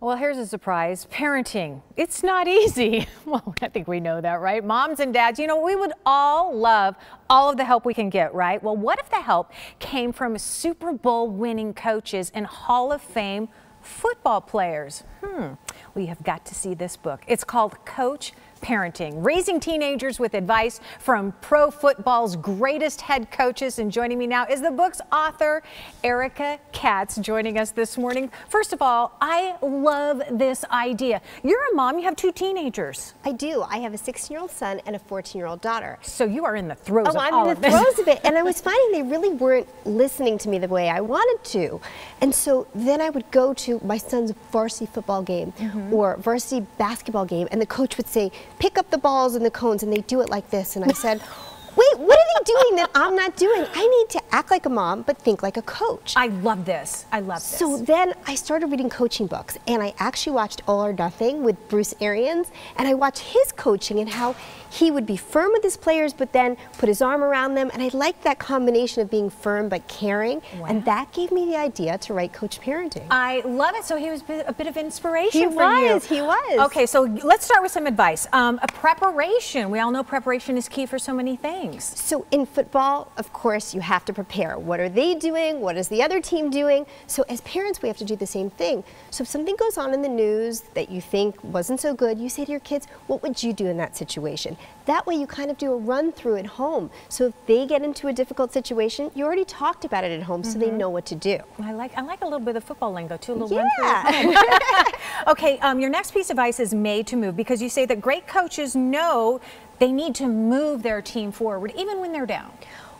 Well, here's a surprise. Parenting, it's not easy. Well, I think we know that, right? Moms and dads, you know, we would all love all of the help we can get, right? Well, what if the help came from Super Bowl winning coaches and Hall of Fame football players? Well, you have got to see this book. It's called Coach Parenting, Raising Teenagers with Advice from Pro Football's Greatest Head Coaches. And joining me now is the book's author, Erica Katz, joining us this morning. First of all, I love this idea. You're a mom, you have two teenagers. I do. I have a 16-year-old son and a 14-year-old daughter. So you are in the throes of all of this. I'm in the throes of it. And I was finding they really weren't listening to me the way I wanted to. And so then I would go to my son's varsity football game or varsity basketball game, and the coach would say, pick up the balls and the cones, and they do it like this. And I said, wait, what are they doing that I'm not doing? I need to act like a mom, but think like a coach. I love this. I love this. So then I started reading coaching books, and I actually watched All or Nothing with Bruce Arians, and I watched his coaching and how he would be firm with his players, but then put his arm around them. And I liked that combination of being firm but caring. Wow. And that gave me the idea to write Coach Parenting. I love it. So he was a bit of inspiration for you. He was. Okay, so let's start with some advice. A preparation. We all know preparation is key for so many things. So in football, of course, you have to prepare. What are they doing? What is the other team doing? So as parents, we have to do the same thing. So if something goes on in the news that you think wasn't so good, you say to your kids, what would you do in that situation? That way you kind of do a run through at home. So if they get into a difficult situation, you already talked about it at home, so they know what to do. I like a little bit of football lingo too, a little run through. Okay, your next piece of advice is made to move, because you say that great coaches know they need to move their team forward, even when they're down.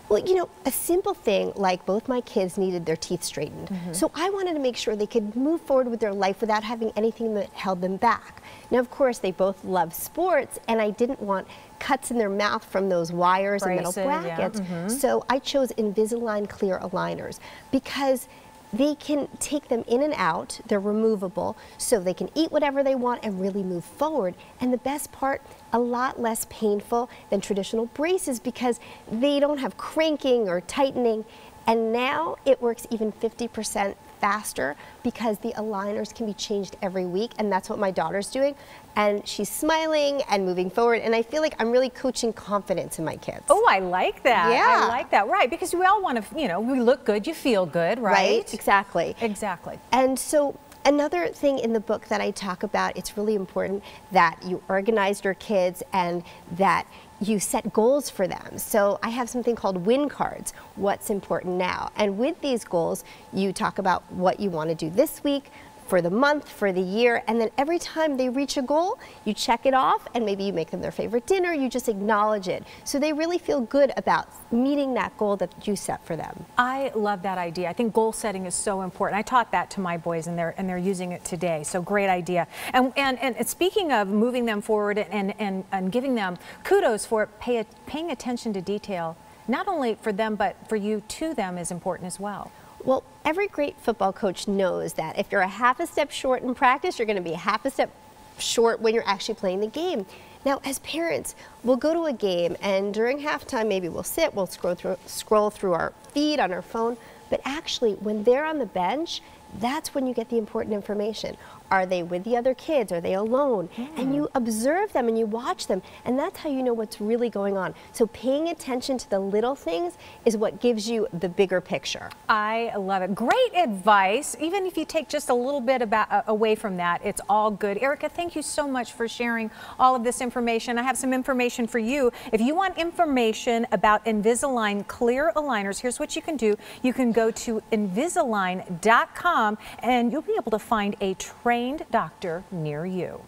Well, you know, a simple thing like both my kids needed their teeth straightened. So I wanted to make sure they could move forward with their life without having anything that held them back. Now, of course, they both love sports, and I didn't want cuts in their mouth from those wires and metal brackets. So I chose Invisalign clear aligners because they can take them in and out, they're removable, so they can eat whatever they want and really move forward. And the best part, a lot less painful than traditional braces because they don't have cranking or tightening. And now it works even 50% faster because the aligners can be changed every week, and that's what my daughter's doing. And she's smiling and moving forward, and I feel like I'm really coaching confidence in my kids. Oh, I like that. Yeah. I like that. Right, because we all want to, you know, we look good, you feel good, right? Right, exactly. Exactly. And so another thing in the book that I talk about, it's really important that you organize your kids and that you set goals for them. So I have something called win cards, what's important now. And with these goals, you talk about what you want to do this week, for the month, for the year, and then every time they reach a goal, you check it off, and maybe you make them their favorite dinner, you just acknowledge it. So they really feel good about meeting that goal that you set for them. I love that idea. I think goal setting is so important. I taught that to my boys, and they're using it today. So great idea. And speaking of moving them forward and giving them kudos for paying attention to detail, not only for them, but for you to them is important as well. Well, every great football coach knows that if you're a half a step short in practice, you're going to be a half a step short when you're actually playing the game. Now, as parents, we'll go to a game, and during halftime, maybe we'll sit, we'll scroll through our feed on our phone, but actually, when they're on the bench, that's when you get the important information. Are they with the other kids? Are they alone? And you observe them and you watch them, and that's how you know what's really going on. So paying attention to the little things is what gives you the bigger picture. I love it. Great advice. Even if you take just a little bit away from that, it's all good. Erica, thank you so much for sharing all of this information. I have some information for you. If you want information about Invisalign clear aligners, here's what you can do. You can go to Invisalign.com and you'll be able to find a trained doctor near you.